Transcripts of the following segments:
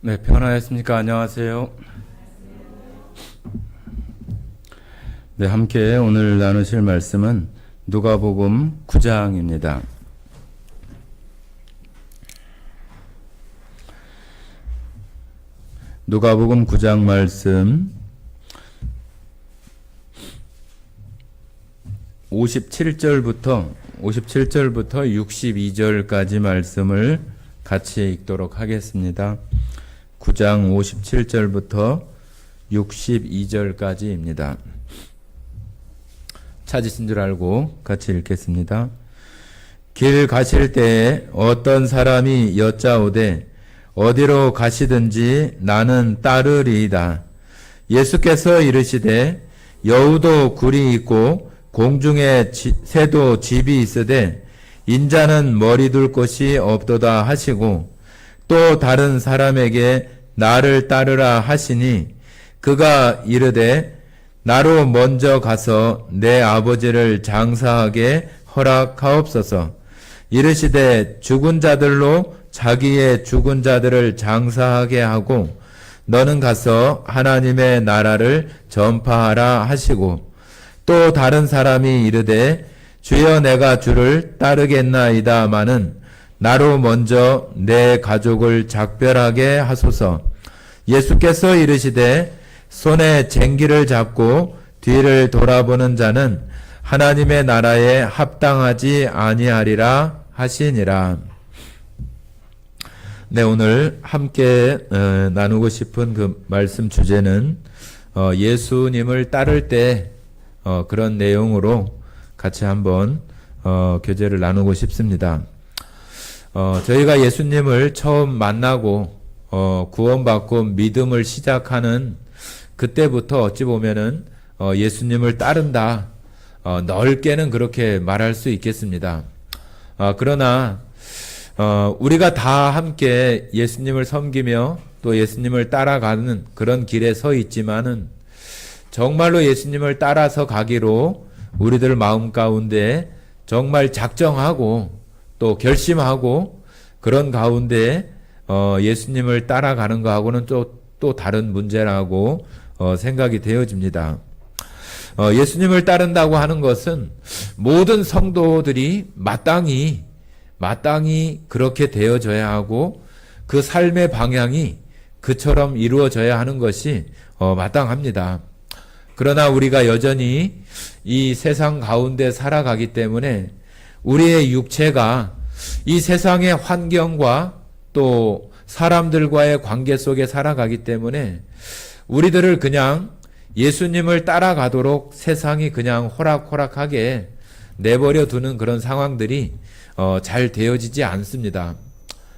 네, 평안하셨습니까? 안녕하세요. 네, 함께 오늘 나누실 말씀은 누가복음 9장입니다. 누가복음 9장 말씀 57절부터 62절까지 말씀을 같이 읽도록 하겠습니다. 9장 57절부터 62절까지입니다. 찾으신 줄 알고 같이 읽겠습니다. 길 가실 때에 어떤 사람이 여짜오되 어디로 가시든지 나는 따르리이다. 예수께서 이르시되 여우도 굴이 있고 공중에 새도 집이 있으되 인자는 머리 둘 곳이 없도다 하시고 또 다른 사람에게 나를 따르라 하시니 그가 이르되 나로 먼저 가서 내 아버지를 장사하게 허락하옵소서. 이르시되 죽은 자들로 자기의 죽은 자들을 장사하게 하고 너는 가서 하나님의 나라를 전파하라 하시고 또 다른 사람이 이르되 주여 내가 주를 따르겠나이다마는 나로 먼저 내 가족을 작별하게 하소서. 예수께서 이르시되 손에 쟁기를 잡고 뒤를 돌아보는 자는 하나님의 나라에 합당하지 아니하리라 하시니라. 네, 오늘 함께 나누고 싶은 그 말씀 주제는 예수님을 따를 때 그런 내용으로 같이 한번 교제를 나누고 싶습니다. 저희가 예수님을 처음 만나고 구원받고 믿음을 시작하는 그때부터 어찌 보면은 예수님을 따른다, 넓게는 그렇게 말할 수 있겠습니다. 그러나 우리가 다 함께 예수님을 섬기며 또 예수님을 따라가는 그런 길에 서 있지만은 정말로 예수님을 따라서 가기로 우리들 마음 가운데 정말 작정하고 또 결심하고 그런 가운데 예수님을 따라가는 거하고는 또 다른 문제라고 생각이 되어집니다. 예수님을 따른다고 하는 것은 모든 성도들이 마땅히 그렇게 되어져야 하고 그 삶의 방향이 그처럼 이루어져야 하는 것이 마땅합니다. 그러나 우리가 여전히 이 세상 가운데 살아가기 때문에 우리의 육체가 이 세상의 환경과 또 사람들과의 관계 속에 살아가기 때문에 우리들을 그냥 예수님을 따라가도록 세상이 그냥 호락호락하게 내버려 두는 그런 상황들이 잘 되어지지 않습니다.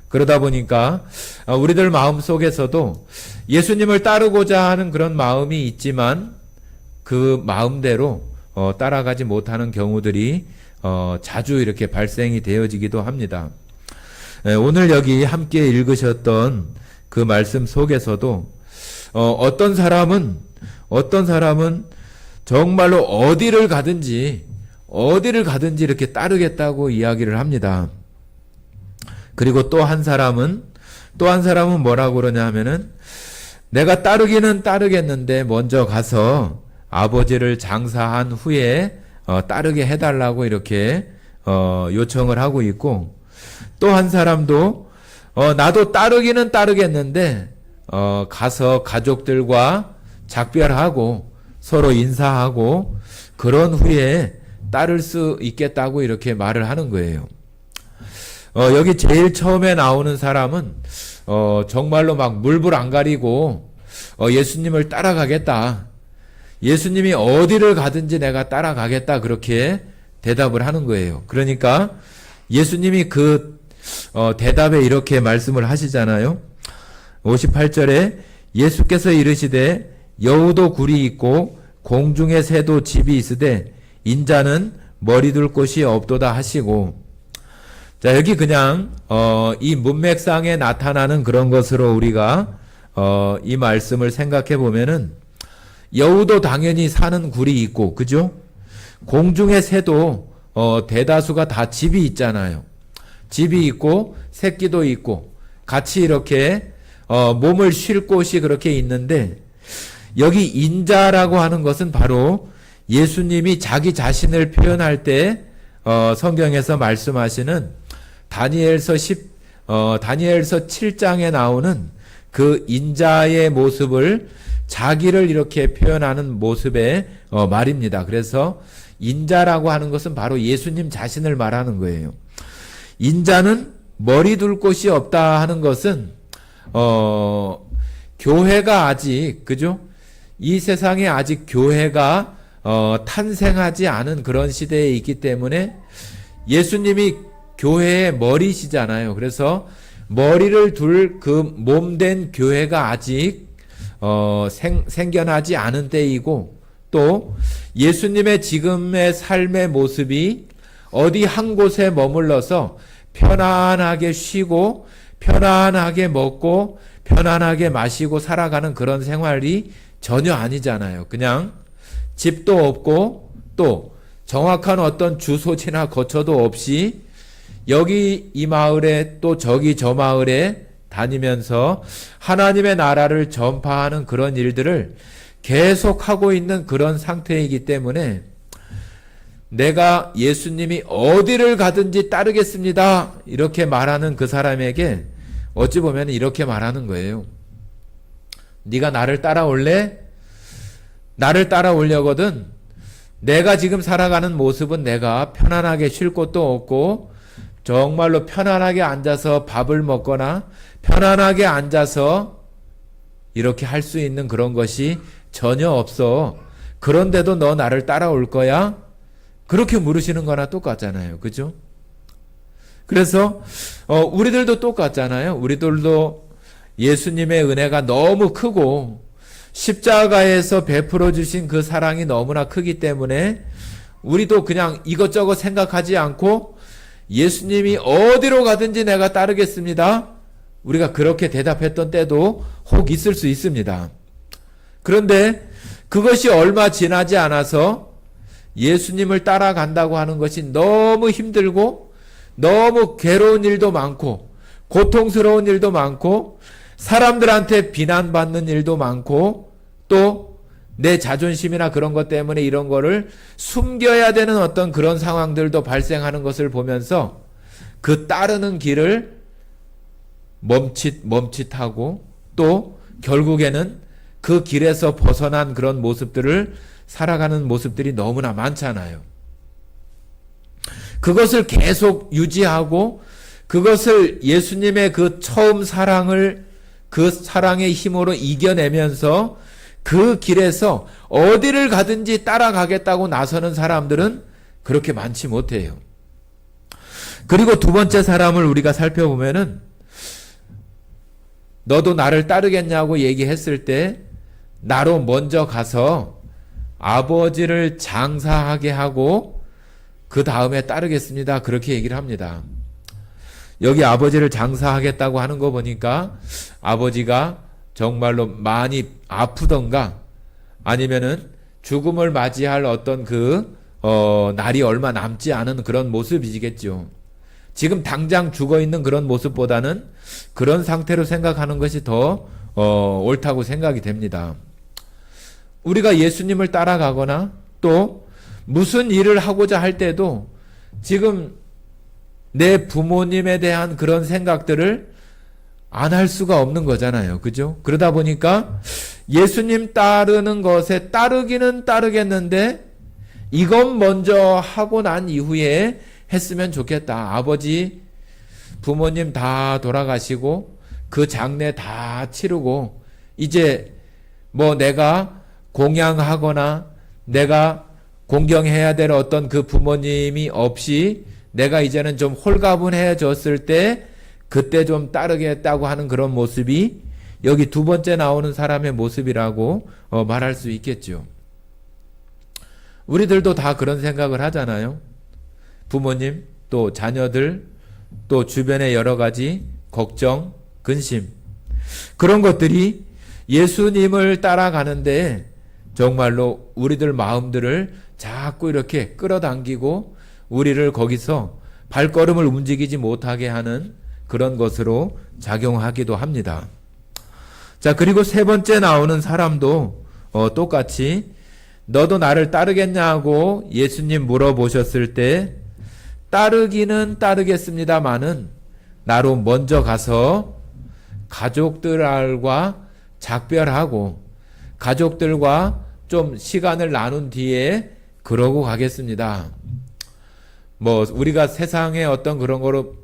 그러다 보니까 우리들 마음 속에서도 예수님을 따르고자 하는 그런 마음이 있지만 그 마음대로 따라가지 못하는 경우들이 자주 이렇게 발생이 되어지기도 합니다. 오늘 여기 함께 읽으셨던 그 말씀 속에서도 어떤 사람은 정말로 어디를 가든지 이렇게 따르겠다고 이야기를 합니다. 그리고 또 한 사람은 뭐라고 그러냐 하면은 내가 따르기는 따르겠는데 먼저 가서 아버지를 장사한 후에 따르게 해달라고 이렇게 요청을 하고 있고, 또 한 사람도 나도 따르기는 따르겠는데 가서 가족들과 작별하고 서로 인사하고 그런 후에 따를 수 있겠다고 이렇게 말을 하는 거예요. 여기 제일 처음에 나오는 사람은 정말로 막 물불 안 가리고 예수님을 따라가겠다. 예수님이 어디를 가든지 내가 따라가겠다. 그렇게 대답을 하는 거예요. 그러니까 예수님이 그 대답에 이렇게 말씀을 하시잖아요. 58절에 예수께서 이르시되 여우도 굴이 있고 공중에 새도 집이 있으되 인자는 머리 둘 곳이 없도다 하시고, 자, 여기 그냥 이 문맥상에 나타나는 그런 것으로 우리가 이 말씀을 생각해 보면은 여우도 당연히 사는 굴이 있고, 그죠? 공중의 새도 대다수가 다 집이 있잖아요. 집이 있고 새끼도 있고 같이 이렇게 몸을 쉴 곳이 그렇게 있는데 여기 인자라고 하는 것은 바로 예수님이 자기 자신을 표현할 때 성경에서 말씀하시는 다니엘서 7장에 나오는 그 인자의 모습을 자기를 이렇게 표현하는 모습의 말입니다. 그래서 인자라고 하는 것은 바로 예수님 자신을 말하는 거예요. 인자는 머리 둘 곳이 없다 하는 것은 교회가 아직 그죠? 이 세상에 아직 교회가 탄생하지 않은 그런 시대에 있기 때문에 예수님이 교회의 머리시잖아요. 그래서 머리를 둘 그 몸된 교회가 아직 생겨나지 않은 때이고 또 예수님의 지금의 삶의 모습이 어디 한 곳에 머물러서 편안하게 쉬고 편안하게 먹고 편안하게 마시고 살아가는 그런 생활이 전혀 아니잖아요. 그냥 집도 없고 또 정확한 어떤 주소지나 거처도 없이 여기 이 마을에 또 저기 저 마을에 다니면서 하나님의 나라를 전파하는 그런 일들을 계속하고 있는 그런 상태이기 때문에 내가 예수님이 어디를 가든지 따르겠습니다. 이렇게 말하는 그 사람에게 어찌 보면 이렇게 말하는 거예요. 네가 나를 따라올래? 나를 따라오려거든 내가 지금 살아가는 모습은 내가 편안하게 쉴 곳도 없고 정말로 편안하게 앉아서 밥을 먹거나 편안하게 앉아서 이렇게 할 수 있는 그런 것이 전혀 없어. 그런데도 너 나를 따라올 거야? 그렇게 물으시는 거나 똑같잖아요. 그죠? 그래서 우리들도 똑같잖아요. 우리들도 예수님의 은혜가 너무 크고 십자가에서 베풀어 주신 그 사랑이 너무나 크기 때문에 우리도 그냥 이것저것 생각하지 않고 예수님이 어디로 가든지 내가 따르겠습니다. 우리가 그렇게 대답했던 때도 혹 있을 수 있습니다. 그런데 그것이 얼마 지나지 않아서 예수님을 따라간다고 하는 것이 너무 힘들고 너무 괴로운 일도 많고 고통스러운 일도 많고 사람들한테 비난받는 일도 많고 또 내 자존심이나 그런 것 때문에 이런 거를 숨겨야 되는 어떤 그런 상황들도 발생하는 것을 보면서 그 따르는 길을 멈칫하고 또 결국에는 그 길에서 벗어난 그런 모습들을 살아가는 모습들이 너무나 많잖아요. 그것을 계속 유지하고 그것을 예수님의 그 처음 사랑을 그 사랑의 힘으로 이겨내면서 그 길에서 어디를 가든지 따라가겠다고 나서는 사람들은 그렇게 많지 못해요. 그리고 두 번째 사람을 우리가 살펴보면은 너도 나를 따르겠냐고 얘기했을 때 나로 먼저 가서 아버지를 장사하게 하고 그 다음에 따르겠습니다. 그렇게 얘기를 합니다. 여기 아버지를 장사하겠다고 하는 거 보니까 아버지가 정말로 많이 아프던가 아니면은 죽음을 맞이할 어떤 날이 얼마 남지 않은 그런 모습이겠죠. 지금 당장 죽어 있는 그런 모습보다는 그런 상태로 생각하는 것이 더 옳다고 생각이 됩니다. 우리가 예수님을 따라가거나 또 무슨 일을 하고자 할 때도 지금 내 부모님에 대한 그런 생각들을 안 할 수가 없는 거잖아요. 그죠? 그러다 보니까 예수님 따르는 것에 따르기는 따르겠는데 이것 먼저 하고 난 이후에 했으면 좋겠다. 아버지, 부모님 다 돌아가시고 그 장례 다 치르고 이제 뭐 내가 공양하거나 내가 공경해야 될 어떤 그 부모님이 없이 내가 이제는 좀 홀가분해졌을 때 그때 좀 따르겠다고 하는 그런 모습이 여기 두 번째 나오는 사람의 모습이라고 말할 수 있겠죠. 우리들도 다 그런 생각을 하잖아요. 부모님, 또 자녀들, 또 주변의 여러 가지 걱정, 근심 그런 것들이 예수님을 따라가는데 정말로 우리들 마음들을 자꾸 이렇게 끌어당기고 우리를 거기서 발걸음을 움직이지 못하게 하는 그런 것으로 작용하기도 합니다. 자, 그리고 세 번째 나오는 사람도 똑같이 너도 나를 따르겠냐고 예수님 물어보셨을 때 따르기는 따르겠습니다마는 나로 먼저 가서 가족들과 작별하고 가족들과 좀 시간을 나눈 뒤에 그러고 가겠습니다. 뭐 우리가 세상의 어떤 그런 거로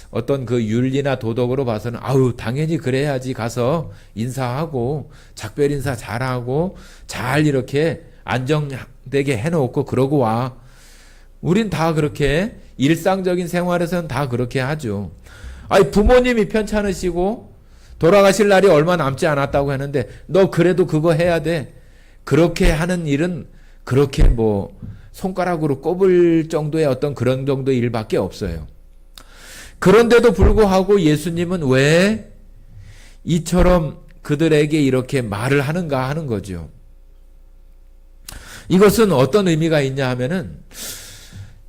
어떤 그 윤리나 도덕으로 봐서는 아우 당연히 그래야지 가서 인사하고 작별 인사 잘하고 잘 이렇게 안정되게 해놓고 그러고 와. 우린 다 그렇게 일상적인 생활에서는 다 그렇게 하죠. 아니 부모님이 편찮으시고 돌아가실 날이 얼마 남지 않았다고 했는데 너 그래도 그거 해야 돼. 그렇게 하는 일은 그렇게 뭐 손가락으로 꼽을 정도의 어떤 그런 정도의 일밖에 없어요. 그런데도 불구하고 예수님은 왜 이처럼 그들에게 이렇게 말을 하는가 하는 거죠. 이것은 어떤 의미가 있냐 하면은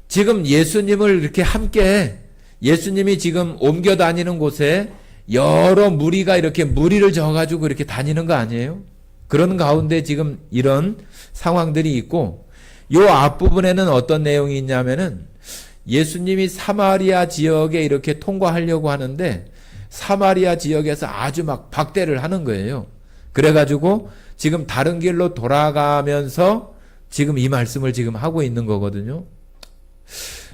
지금 예수님을 이렇게 함께 예수님이 지금 옮겨 다니는 곳에 여러 무리가 이렇게 무리를 져가지고 이렇게 다니는 거 아니에요? 그런 가운데 지금 이런 상황들이 있고 요 앞부분에는 어떤 내용이 있냐면은 예수님이 사마리아 지역에 이렇게 통과하려고 하는데 사마리아 지역에서 아주 막 박대를 하는 거예요. 그래가지고 지금 다른 길로 돌아가면서 지금 이 말씀을 지금 하고 있는 거거든요.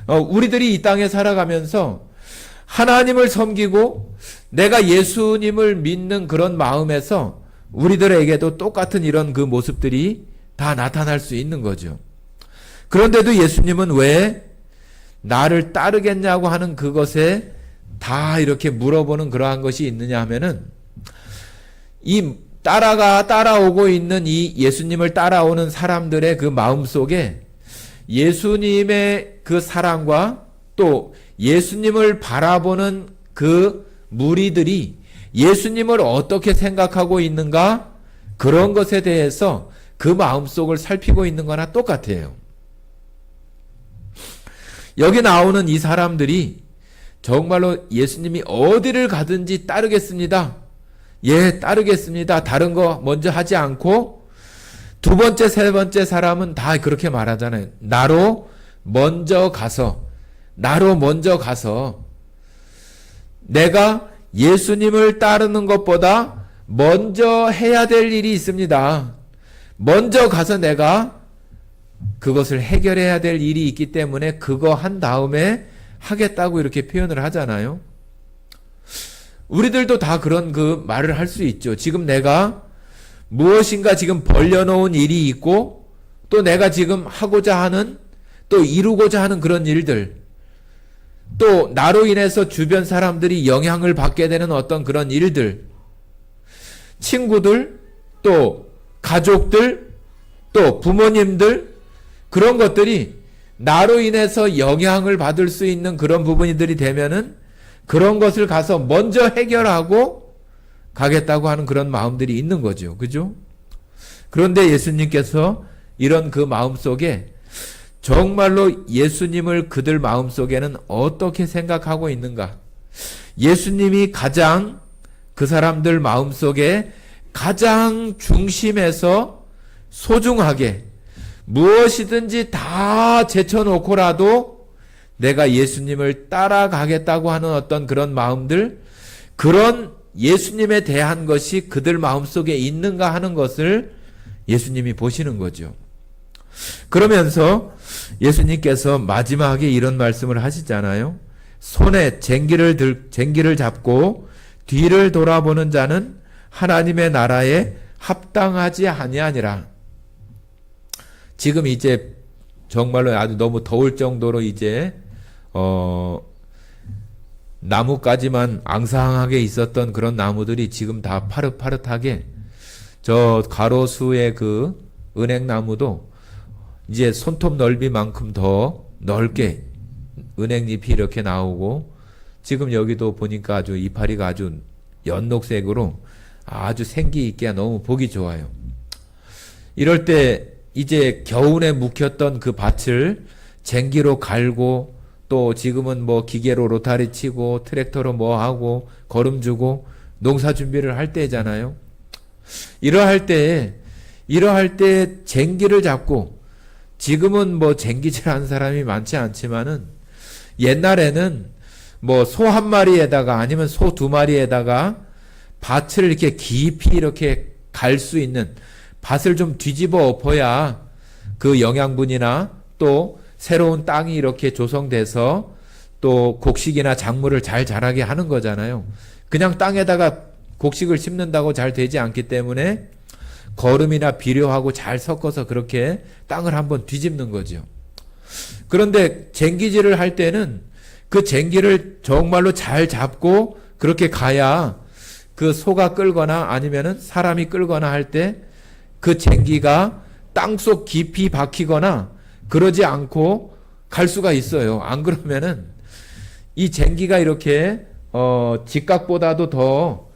우리들이 이 땅에 살아가면서 하나님을 섬기고 내가 예수님을 믿는 그런 마음에서 우리들에게도 똑같은 이런 그 모습들이 다 나타날 수 있는 거죠. 그런데도 예수님은 왜 나를 따르겠냐고 하는 그것에 다 이렇게 물어보는 그러한 것이 있느냐 하면은 이 따라오고 있는 이 예수님을 따라오는 사람들의 그 마음 속에 예수님의 그 사랑과 또 예수님을 바라보는 그 무리들이 예수님을 어떻게 생각하고 있는가 그런 것에 대해서 그 마음속을 살피고 있는 거나 똑같아요. 여기 나오는 이 사람들이 정말로 예수님이 어디를 가든지 따르겠습니다. 예, 따르겠습니다. 다른 거 먼저 하지 않고 두 번째, 세 번째 사람은 다 그렇게 말하잖아요. 나로 먼저 가서 내가 예수님을 따르는 것보다 먼저 해야 될 일이 있습니다. 먼저 가서 내가 그것을 해결해야 될 일이 있기 때문에 그거 한 다음에 하겠다고 이렇게 표현을 하잖아요. 우리들도 다 그런 그 말을 할 수 있죠. 지금 내가 무엇인가 지금 벌려놓은 일이 있고 또 내가 지금 하고자 하는 또 이루고자 하는 그런 일들 또 나로 인해서 주변 사람들이 영향을 받게 되는 어떤 그런 일들 친구들 또 가족들 또 부모님들 그런 것들이 나로 인해서 영향을 받을 수 있는 그런 부분들이 되면은 그런 것을 가서 먼저 해결하고 가겠다고 하는 그런 마음들이 있는 거죠. 그죠? 그런데 예수님께서 이런 그 마음 속에 정말로 예수님을 그들 마음 속에는 어떻게 생각하고 있는가? 예수님이 가장 그 사람들 마음 속에 가장 중심에서 소중하게 무엇이든지 다 제쳐놓고라도 내가 예수님을 따라가겠다고 하는 어떤 그런 마음들, 그런 예수님에 대한 것이 그들 마음속에 있는가 하는 것을 예수님이 보시는 거죠. 그러면서 예수님께서 마지막에 이런 말씀을 하시잖아요. 손에 쟁기를 잡고 뒤를 돌아보는 자는 하나님의 나라에 합당하지 아니하니라. 지금 이제 정말로 아주 너무 더울 정도로 이제 나뭇가지만 앙상하게 있었던 그런 나무들이 지금 다 파릇파릇하게 저 가로수의 그 은행나무도 이제 손톱 넓이만큼 더 넓게 은행잎이 이렇게 나오고 지금 여기도 보니까 아주 이파리가 아주 연녹색으로 아주 생기 있게 너무 보기 좋아요. 이럴 때 이제 겨울에 묵혔던 그 밭을 쟁기로 갈고 또 지금은 뭐 기계로 로타리 치고 트랙터로 뭐 하고 거름 주고 농사 준비를 할 때잖아요. 이러할 때 쟁기를 잡고, 지금은 뭐 쟁기질 하는 사람이 많지 않지만은 옛날에는 뭐 소 한 마리에다가 아니면 소 두 마리에다가 밭을 이렇게 깊이 이렇게 갈 수 있는, 밭을 좀 뒤집어 엎어야 그 영양분이나 또 새로운 땅이 이렇게 조성돼서 또 곡식이나 작물을 잘 자라게 하는 거잖아요. 그냥 땅에다가 곡식을 심는다고 잘 되지 않기 때문에 거름이나 비료하고 잘 섞어서 그렇게 땅을 한번 뒤집는 거죠. 그런데 쟁기질을 할 때는 그 쟁기를 정말로 잘 잡고 그렇게 가야 그 소가 끌거나 아니면은 사람이 끌거나 할 때 그 쟁기가 땅속 깊이 박히거나 그러지 않고 갈 수가 있어요. 안 그러면은 이 쟁기가 이렇게 직각보다도 더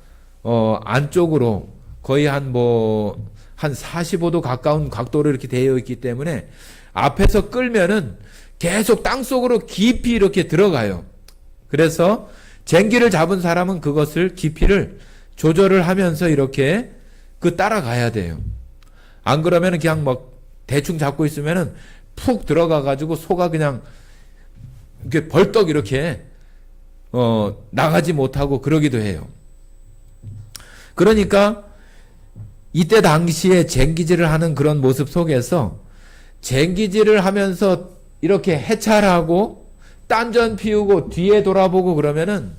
안쪽으로 거의 한 45도 가까운 각도로 이렇게 되어 있기 때문에 앞에서 끌면은 계속 땅속으로 깊이 이렇게 들어가요. 그래서 쟁기를 잡은 사람은 그것을 깊이를 조절을 하면서 이렇게 따라가야 돼요. 안 그러면은 그냥 막 대충 잡고 있으면은 푹 들어가 가지고 소가 그냥 이렇게 벌떡 이렇게 나가지 못하고 그러기도 해요. 그러니까 이때 당시에 쟁기질을 하는 그런 모습 속에서 쟁기질을 하면서 이렇게 해찰하고 딴전 피우고 뒤에 돌아보고 그러면은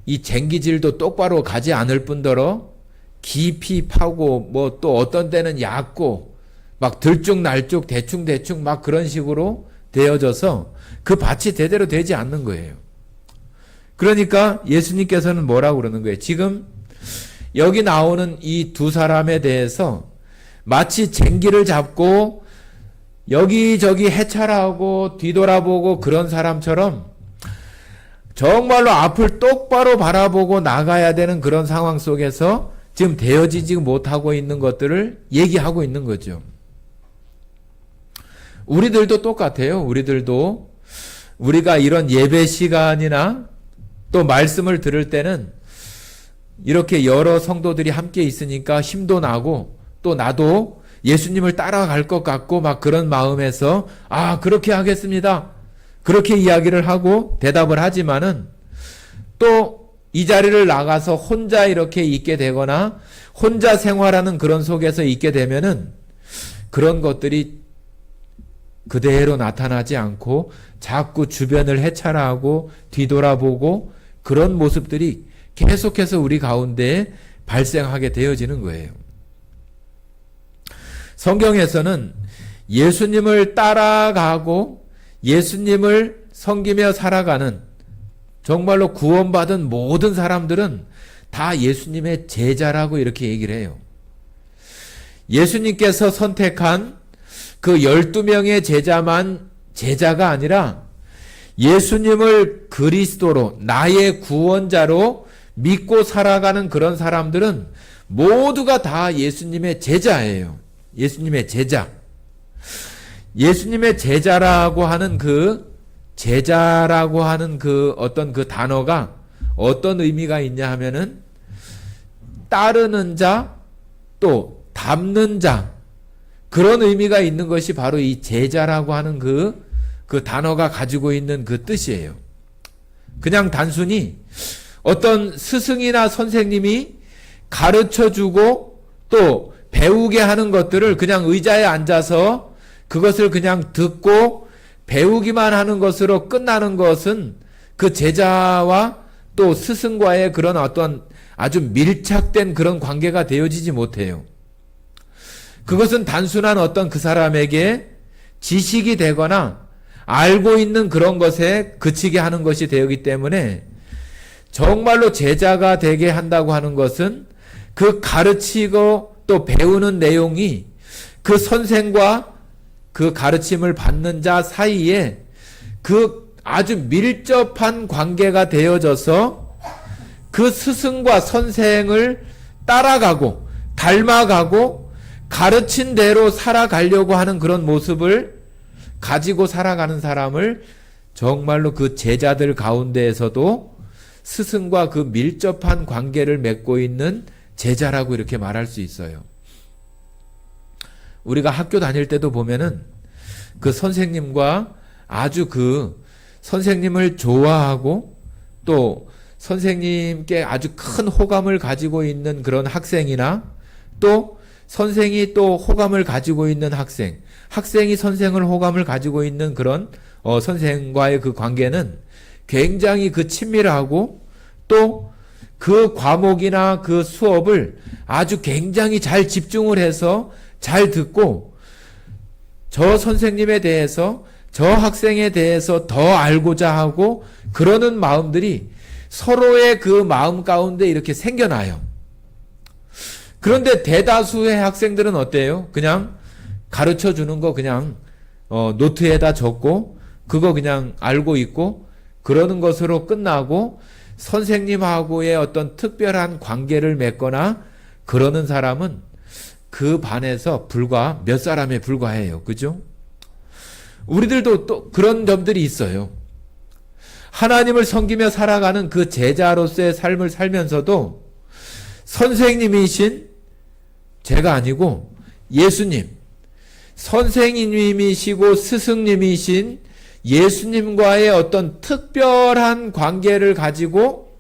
이 쟁기질도 똑바로 가지 않을 뿐더러 깊이 파고 뭐 또 어떤 때는 얕고 막 들쭉날쭉 대충대충 막 그런 식으로 되어져서 그 밭이 제대로 되지 않는 거예요. 그러니까 예수님께서는 뭐라고 그러는 거예요? 지금 여기 나오는 이 두 사람에 대해서 마치 쟁기를 잡고 여기저기 해찰하고 뒤돌아보고 그런 사람처럼 정말로 앞을 똑바로 바라보고 나가야 되는 그런 상황 속에서 지금 되어지지 못하고 있는 것들을 얘기하고 있는 거죠. 우리들도 똑같아요. 우리들도 우리가 이런 예배 시간이나 또 말씀을 들을 때는 이렇게 여러 성도들이 함께 있으니까 힘도 나고 또 나도 예수님을 따라갈 것 같고 막 그런 마음에서 그렇게 하겠습니다. 그렇게 이야기를 하고 대답을 하지만은 또 이 자리를 나가서 혼자 이렇게 있게 되거나 혼자 생활하는 그런 속에서 있게 되면은 그런 것들이 그대로 나타나지 않고 자꾸 주변을 해찰하고 뒤돌아보고 그런 모습들이 계속해서 우리 가운데 발생하게 되어지는 거예요. 성경에서는 예수님을 따라가고 예수님을 섬기며 살아가는 정말로 구원받은 모든 사람들은 다 예수님의 제자라고 이렇게 얘기를 해요. 예수님께서 선택한 그 12명의 제자만 제자가 아니라 예수님을 그리스도로 나의 구원자로 믿고 살아가는 그런 사람들은 모두가 다 예수님의 제자예요. 예수님의 제자. 예수님의 제자라고 하는 어떤 그 단어가 어떤 의미가 있냐 하면은 따르는 자, 또 닮는 자, 그런 의미가 있는 것이 바로 이 제자라고 하는 그 단어가 가지고 있는 그 뜻이에요. 그냥 단순히 어떤 스승이나 선생님이 가르쳐 주고 또 배우게 하는 것들을 그냥 의자에 앉아서 그것을 그냥 듣고 배우기만 하는 것으로 끝나는 것은 그 제자와 또 스승과의 그런 어떤 아주 밀착된 그런 관계가 되어지지 못해요. 그것은 단순한 어떤 그 사람에게 지식이 되거나 알고 있는 그런 것에 그치게 하는 것이 되기 때문에 정말로 제자가 되게 한다고 하는 것은 그 가르치고 또 배우는 내용이 그 선생과 그 가르침을 받는 자 사이에 그 아주 밀접한 관계가 되어져서 그 스승과 선생을 따라가고 닮아가고 가르친 대로 살아가려고 하는 그런 모습을 가지고 살아가는 사람을 정말로 그 제자들 가운데에서도 스승과 그 밀접한 관계를 맺고 있는 제자라고 이렇게 말할 수 있어요. 우리가 학교 다닐 때도 보면은 그 선생님과 아주 그 선생님을 좋아하고 또 선생님께 아주 큰 호감을 가지고 있는 그런 학생이나 또 선생이 또 호감을 가지고 있는 학생, 학생이 선생을 호감을 가지고 있는 그런 선생과의 그 관계는 굉장히 그 친밀하고 또 그 과목이나 그 수업을 아주 굉장히 잘 집중을 해서 잘 듣고 저 선생님에 대해서 저 학생에 대해서 더 알고자 하고 그러는 마음들이 서로의 그 마음 가운데 이렇게 생겨나요. 그런데 대다수의 학생들은 어때요? 그냥 가르쳐 주는 거 그냥 노트에다 적고 그거 그냥 알고 있고 그러는 것으로 끝나고 선생님하고의 어떤 특별한 관계를 맺거나 그러는 사람은 그 반에서 불과 몇 사람에 불과해요. 그죠? 우리들도 또 그런 점들이 있어요. 하나님을 섬기며 살아가는 그 제자로서의 삶을 살면서도 선생님이신 제가 아니고 예수님, 선생님이시고 스승님이신 예수님과의 어떤 특별한 관계를 가지고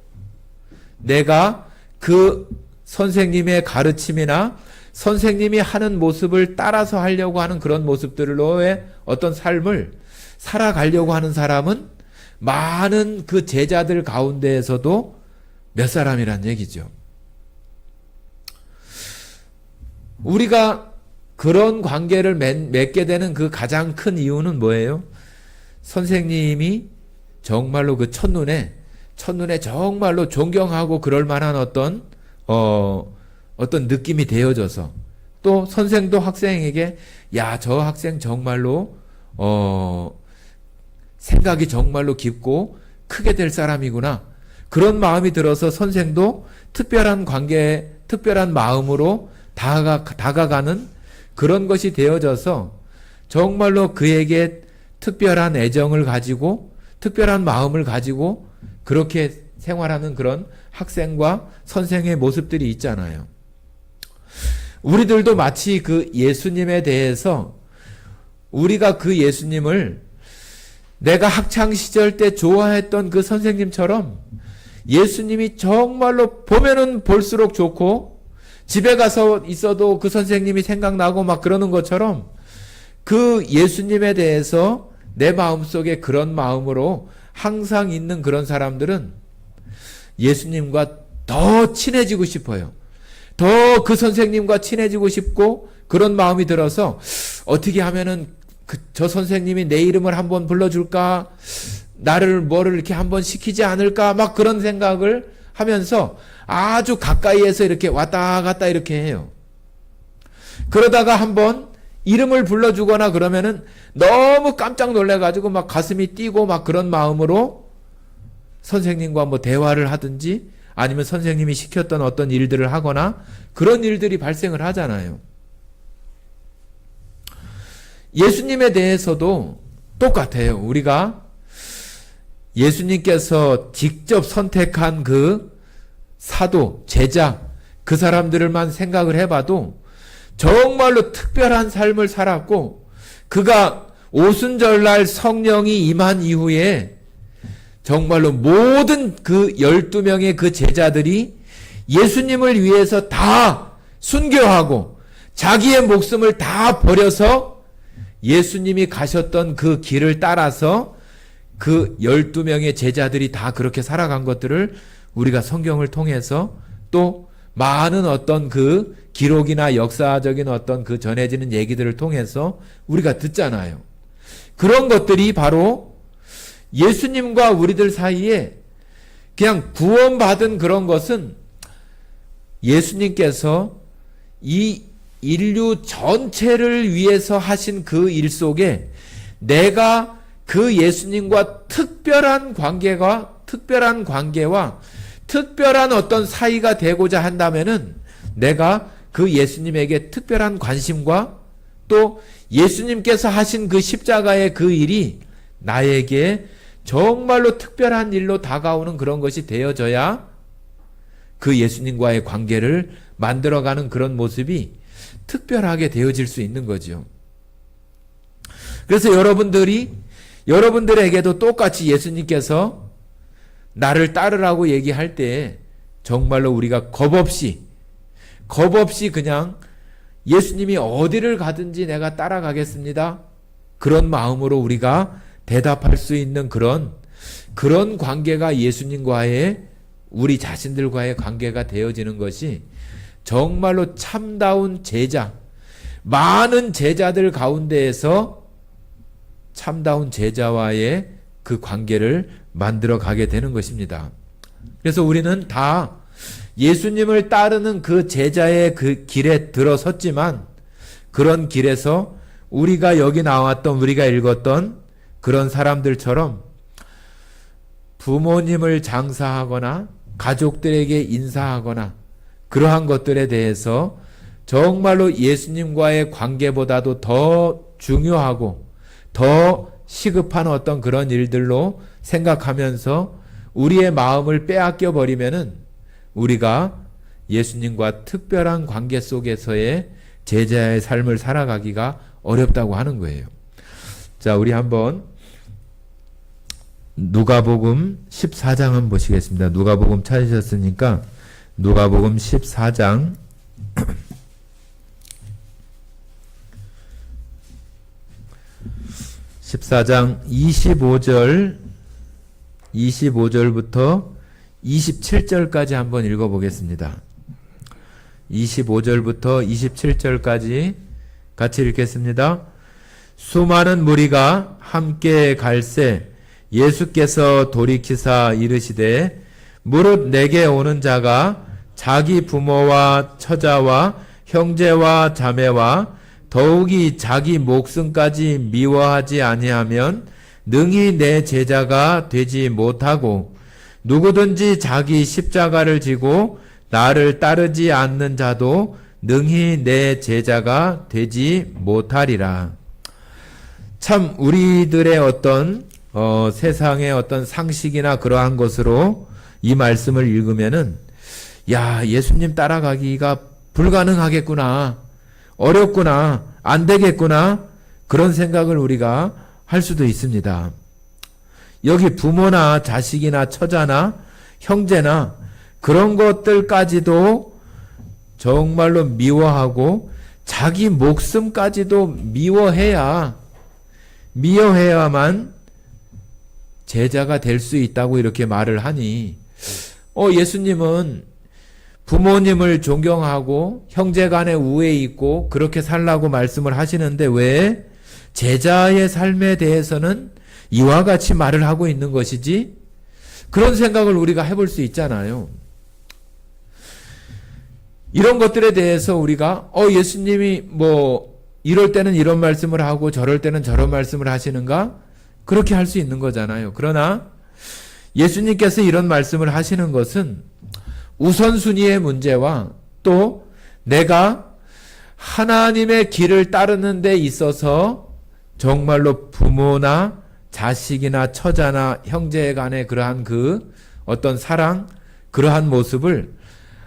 내가 그 선생님의 가르침이나 선생님이 하는 모습을 따라서 하려고 하는 그런 모습들로의 어떤 삶을 살아가려고 하는 사람은 많은 그 제자들 가운데에서도 몇 사람이란 얘기죠. 우리가 그런 관계를 맺게 되는 그 가장 큰 이유는 뭐예요? 선생님이 정말로 그 첫눈에 정말로 존경하고 그럴 만한 어떤 느낌이 되어져서 또 선생도 학생에게 야, 저 학생 정말로 생각이 정말로 깊고 크게 될 사람이구나. 그런 마음이 들어서 선생도 특별한 관계, 특별한 마음으로 다가가는 그런 것이 되어져서 정말로 그에게 특별한 애정을 가지고 특별한 마음을 가지고 그렇게 생활하는 그런 학생과 선생의 모습들이 있잖아요. 우리들도 마치 그 예수님에 대해서 우리가 그 예수님을 내가 학창시절 때 좋아했던 그 선생님처럼 예수님이 정말로 보면은 볼수록 좋고 집에 가서 있어도 그 선생님이 생각나고 막 그러는 것처럼 그 예수님에 대해서 내 마음속에 그런 마음으로 항상 있는 그런 사람들은 예수님과 더 친해지고 싶어요. 더 그 선생님과 친해지고 싶고 그런 마음이 들어서 어떻게 하면은 저 선생님이 내 이름을 한번 불러줄까? 나를 뭐를 이렇게 한번 시키지 않을까? 막 그런 생각을 하면서 아주 가까이에서 이렇게 왔다 갔다 이렇게 해요. 그러다가 한번 이름을 불러주거나 그러면은 너무 깜짝 놀래가지고 막 가슴이 뛰고 막 그런 마음으로 선생님과 뭐 대화를 하든지 아니면 선생님이 시켰던 어떤 일들을 하거나 그런 일들이 발생을 하잖아요. 예수님에 대해서도 똑같아요. 우리가 예수님께서 직접 선택한 그 사도, 제자, 그 사람들만 생각을 해봐도 정말로 특별한 삶을 살았고 그가 오순절날 성령이 임한 이후에 정말로 모든 그 12명의 그 제자들이 예수님을 위해서 다 순교하고 자기의 목숨을 다 버려서 예수님이 가셨던 그 길을 따라서 그 12명의 제자들이 다 그렇게 살아간 것들을 우리가 성경을 통해서 또 많은 어떤 그 기록이나 역사적인 어떤 그 전해지는 얘기들을 통해서 우리가 듣잖아요. 그런 것들이 바로 예수님과 우리들 사이에 그냥 구원받은 그런 것은 예수님께서 이 인류 전체를 위해서 하신 그 일 속에 내가 그 예수님과 특별한 관계와 특별한 어떤 사이가 되고자 한다면은 내가 그 예수님에게 특별한 관심과 또 예수님께서 하신 그 십자가의 그 일이 나에게 정말로 특별한 일로 다가오는 그런 것이 되어져야 그 예수님과의 관계를 만들어가는 그런 모습이 특별하게 되어질 수 있는 거죠. 그래서 여러분들에게도 똑같이 예수님께서 나를 따르라고 얘기할 때 정말로 우리가 겁없이 그냥 예수님이 어디를 가든지 내가 따라가겠습니다. 그런 마음으로 우리가 대답할 수 있는 그런 관계가 예수님과의 우리 자신들과의 관계가 되어지는 것이 정말로 참다운 제자, 많은 제자들 가운데에서 참다운 제자와의 그 관계를 만들어 가게 되는 것입니다. 그래서 우리는 다 예수님을 따르는 그 제자의 그 길에 들어섰지만 그런 길에서 우리가 여기 나왔던 우리가 읽었던 그런 사람들처럼 부모님을 장사하거나 가족들에게 인사하거나 그러한 것들에 대해서 정말로 예수님과의 관계보다도 더 중요하고 더 시급한 어떤 그런 일들로 생각하면서 우리의 마음을 빼앗겨 버리면은 우리가 예수님과 특별한 관계 속에서의 제자의 삶을 살아가기가 어렵다고 하는 거예요. 자, 우리 한번 누가복음 14장 한번 보시겠습니다. 누가복음 찾으셨으니까 누가복음 14장 14장 25절부터 27절까지 한번 읽어보겠습니다. 25절부터 27절까지 같이 읽겠습니다. 수많은 무리가 함께 갈새 예수께서 돌이키사 이르시되 무릇 내게 오는 자가 자기 부모와 처자와 형제와 자매와 더욱이 자기 목숨까지 미워하지 아니하면 능히 내 제자가 되지 못하고 누구든지 자기 십자가를 지고 나를 따르지 않는 자도 능히 내 제자가 되지 못하리라. 참 우리들의 어떤 세상의 어떤 상식이나 그러한 것으로 이 말씀을 읽으면은 야, 예수님 따라가기가 불가능하겠구나, 어렵구나, 안 되겠구나, 그런 생각을 우리가 할 수도 있습니다. 여기 부모나 자식이나 처자나 형제나 그런 것들까지도 정말로 미워하고 자기 목숨까지도 미워해야만 제자가 될 수 있다고 이렇게 말을 하니, 예수님은 부모님을 존경하고 형제 간에 우애 있고 그렇게 살라고 말씀을 하시는데 왜 제자의 삶에 대해서는 이와 같이 말을 하고 있는 것이지? 그런 생각을 우리가 해볼 수 있잖아요. 이런 것들에 대해서 우리가 예수님이 이럴 때는 이런 말씀을 하고 저럴 때는 저런 말씀을 하시는가? 그렇게 할 수 있는 거잖아요. 그러나 예수님께서 이런 말씀을 하시는 것은 우선순위의 문제와 또 내가 하나님의 길을 따르는 데 있어서 정말로 부모나 자식이나 처자나 형제 간의 그러한 그 어떤 사랑, 그러한 모습을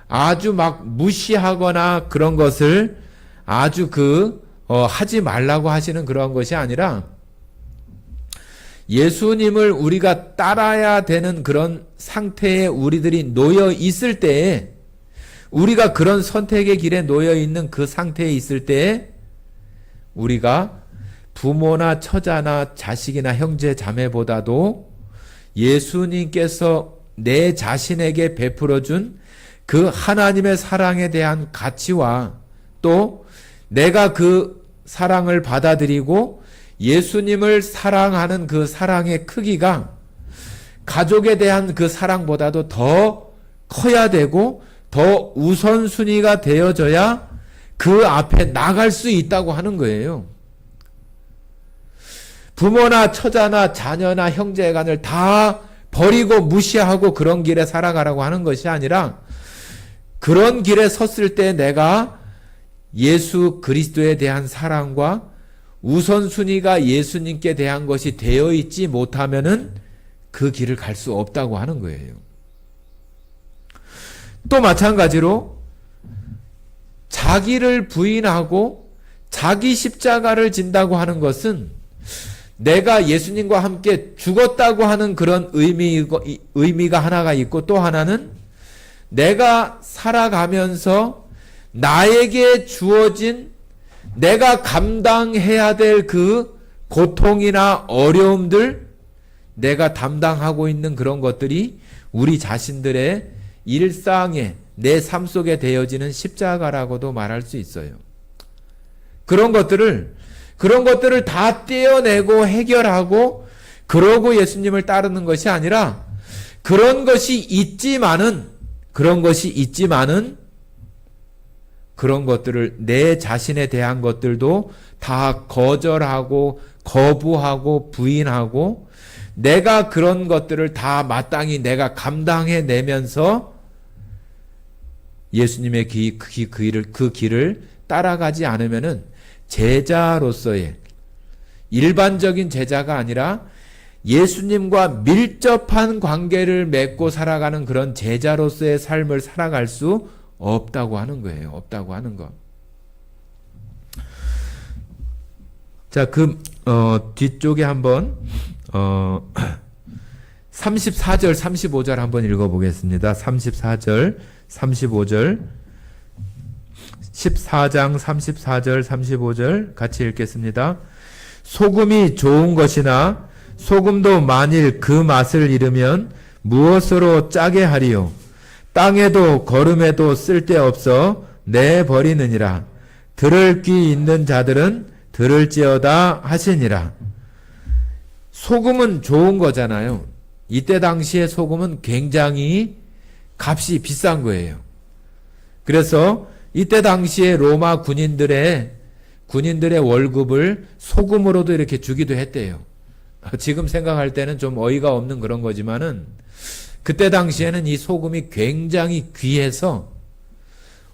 아주 막 무시하거나 그런 것을 아주 하지 말라고 하시는 그러한 것이 아니라 예수님을 우리가 따라야 되는 그런 상태에 우리들이 놓여 있을 때에, 우리가 그런 선택의 길에 놓여 있는 그 상태에 있을 때에 우리가 부모나 처자나 자식이나 형제 자매보다도 예수님께서 내 자신에게 베풀어준 그 하나님의 사랑에 대한 가치와 또 내가 그 사랑을 받아들이고 예수님을 사랑하는 그 사랑의 크기가 가족에 대한 그 사랑보다도 더 커야 되고 더 우선순위가 되어져야 그 앞에 나갈 수 있다고 하는 거예요. 부모나 처자나 자녀나 형제간을 다 버리고 무시하고 그런 길에 살아가라고 하는 것이 아니라 그런 길에 섰을 때 내가 예수 그리스도에 대한 사랑과 우선순위가 예수님께 대한 것이 되어 있지 못하면은 그 길을 갈 수 없다고 하는 거예요. 또 마찬가지로 자기를 부인하고 자기 십자가를 진다고 하는 것은 내가 예수님과 함께 죽었다고 하는 그런 의미가 하나가 있고, 또 하나는 내가 살아가면서 나에게 주어진 내가 감당해야 될 그 고통이나 어려움들, 내가 담당하고 있는 그런 것들이 우리 자신들의 일상에, 내 삶 속에 되어지는 십자가라고도 말할 수 있어요. 그런 것들을 다 떼어내고 해결하고 그러고 예수님을 따르는 것이 아니라, 그런 것이 있지만은 그런 것들을, 내 자신에 대한 것들도 다 거절하고 거부하고 부인하고, 내가 그런 것들을 다 마땅히 내가 감당해내면서 예수님의 그 길을 따라가지 않으면은 제자로서의, 일반적인 제자가 아니라 예수님과 밀접한 관계를 맺고 살아가는 그런 제자로서의 삶을 살아갈 수 없다고 하는 거예요. 없다고 하는 거. 자, 뒤쪽에 한번 34절, 35절 한번 읽어보겠습니다. 34절, 35절, 14장 34절, 35절 같이 읽겠습니다. 소금이 좋은 것이나 소금도 만일 그 맛을 잃으면 무엇으로 짜게 하리요? 땅에도 거름에도 쓸데없어 내버리느니라. 들을 귀 있는 자들은 들을지어다 하시니라. 소금은 좋은 거잖아요. 이때 당시에 소금은 굉장히 값이 비싼 거예요. 그래서 이때 당시에 로마 군인들의 월급을 소금으로도 이렇게 주기도 했대요. 지금 생각할 때는 좀 어이가 없는 그런 거지만은, 그때 당시에는 이 소금이 굉장히 귀해서,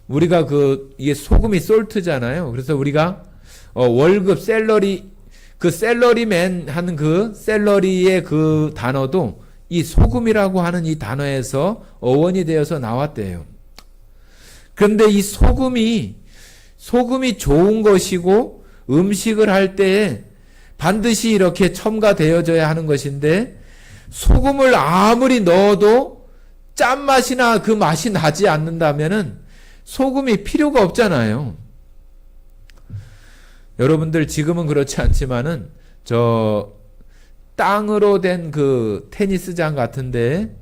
우리가 이게 소금이 솔트잖아요. 그래서 우리가 월급, 샐러리맨 하는 그 샐러리의 그 단어도 이 소금이라고 하는 이 단어에서 어원이 되어서 나왔대요. 그런데 이 소금이 좋은 것이고, 음식을 할 때에 반드시 이렇게 첨가되어져야 하는 것인데, 소금을 아무리 넣어도 짠맛이나 그 맛이 나지 않는다면은 소금이 필요가 없잖아요. 여러분들 지금은 그렇지 않지만은 땅으로 된 그 테니스장 같은데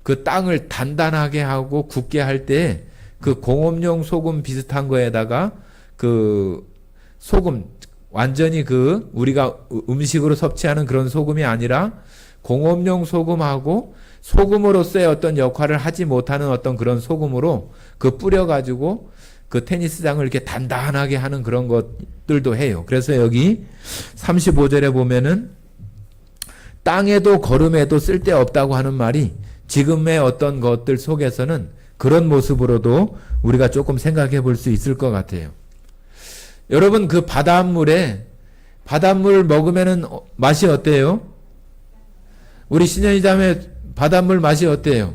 그 땅을 단단하게 하고 굳게 할 때 그 공업용 소금 비슷한 거에다가 그 소금, 완전히 우리가 음식으로 섭취하는 그런 소금이 아니라 공업용 소금하고 소금으로서의 어떤 역할을 하지 못하는 어떤 그런 소금으로 뿌려가지고 그 테니스장을 이렇게 단단하게 하는 그런 것들도 해요. 그래서 여기 35절에 보면은 땅에도 거름에도 쓸데없다고 하는 말이 지금의 어떤 것들 속에서는 그런 모습으로도 우리가 조금 생각해 볼 수 있을 것 같아요. 여러분, 그 바닷물 먹으면은 맛이 어때요? 우리 신현이 자매 바닷물 맛이 어때요?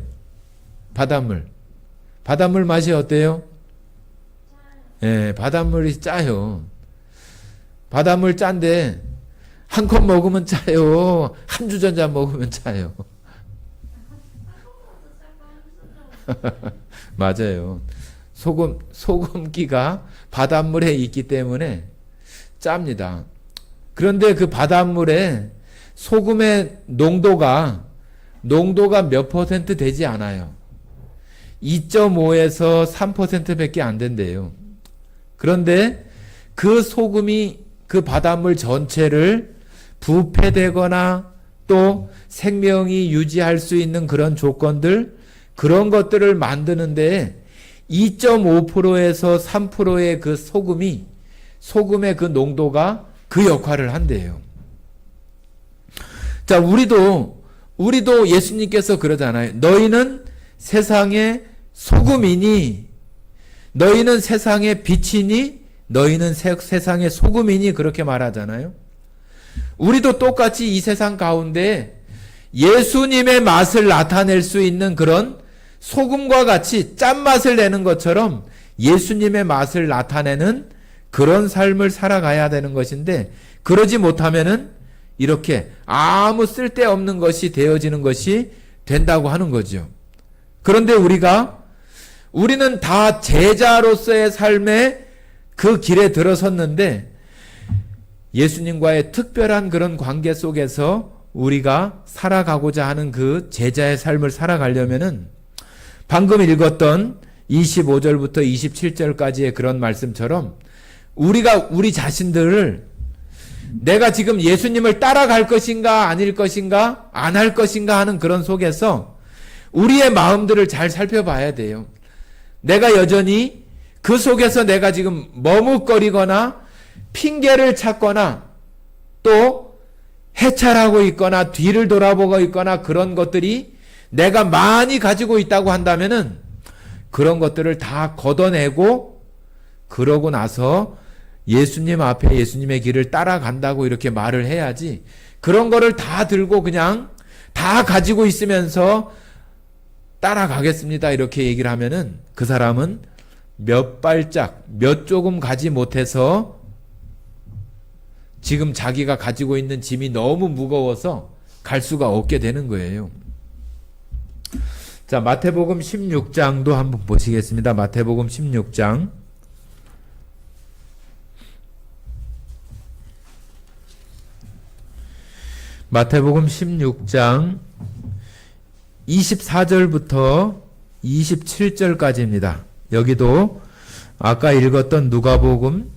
바닷물 맛이 어때요? 예, 바닷물이 짜요. 바닷물 짠데 한 컵 먹으면 짜요. 한 주전자 먹으면 짜요. 맞아요. 소금기가 바닷물에 있기 때문에 짭니다. 그런데 그 바닷물에 소금의 농도가 몇 퍼센트 되지 않아요. 2.5에서 3%밖에 안 된대요. 그런데 그 소금이 그 바닷물 전체를 부패되거나 또 생명이 유지할 수 있는 그런 조건들, 그런 것들을 만드는데 2.5%에서 3%의 그 소금의 그 농도가 그 역할을 한대요. 자, 우리도 예수님께서 그러잖아요. 너희는 세상의 소금이니, 너희는 세상의 빛이니, 너희는 세상의 소금이니, 그렇게 말하잖아요. 우리도 똑같이 이 세상 가운데 예수님의 맛을 나타낼 수 있는 그런 소금과 같이 짠맛을 내는 것처럼 예수님의 맛을 나타내는 그런 삶을 살아가야 되는 것인데, 그러지 못하면은 이렇게 아무 쓸데없는 것이 되어지는 것이 된다고 하는 거죠. 그런데 우리는 다 제자로서의 삶의 그 길에 들어섰는데, 예수님과의 특별한 그런 관계 속에서 우리가 살아가고자 하는 그 제자의 삶을 살아가려면은 방금 읽었던 25절부터 27절까지의 그런 말씀처럼 우리가 우리 자신들을 내가 지금 예수님을 따라갈 것인가 아닐 것인가 안 할 것인가 하는 그런 속에서 우리의 마음들을 잘 살펴봐야 돼요. 내가 여전히 그 속에서 내가 지금 머뭇거리거나 핑계를 찾거나 또 해찰하고 있거나 뒤를 돌아보고 있거나 그런 것들이 내가 많이 가지고 있다고 한다면은 그런 것들을 다 걷어내고 그러고 나서 예수님 앞에 예수님의 길을 따라간다고 이렇게 말을 해야지, 그런 거를 다 들고 그냥 다 가지고 있으면서 따라가겠습니다 이렇게 얘기를 하면은 그 사람은 몇 발짝 몇 조금 가지 못해서 지금 자기가 가지고 있는 짐이 너무 무거워서 갈 수가 없게 되는 거예요. 자, 마태복음 16장도 한번 보시겠습니다. 마태복음 16장. 마태복음 16장 24절부터 27절까지입니다. 여기도 아까 읽었던 누가복음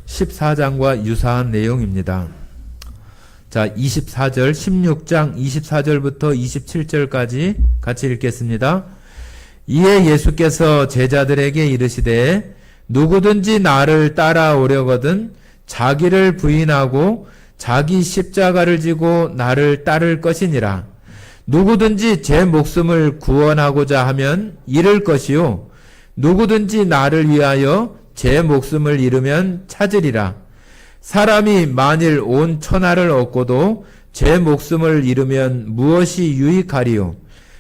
14장과 유사한 내용입니다. 자, 24절, 16장 24절부터 27절까지 같이 읽겠습니다. 이에 예수께서 제자들에게 이르시되 누구든지 나를 따라오려거든 자기를 부인하고 자기 십자가를 지고 나를 따를 것이니라. 누구든지 제 목숨을 구원하고자 하면 잃을 것이요 누구든지 나를 위하여 제 목숨을 잃으면 찾으리라. 사람이 만일 온 천하를 얻고도 제 목숨을 잃으면 무엇이 유익하리요?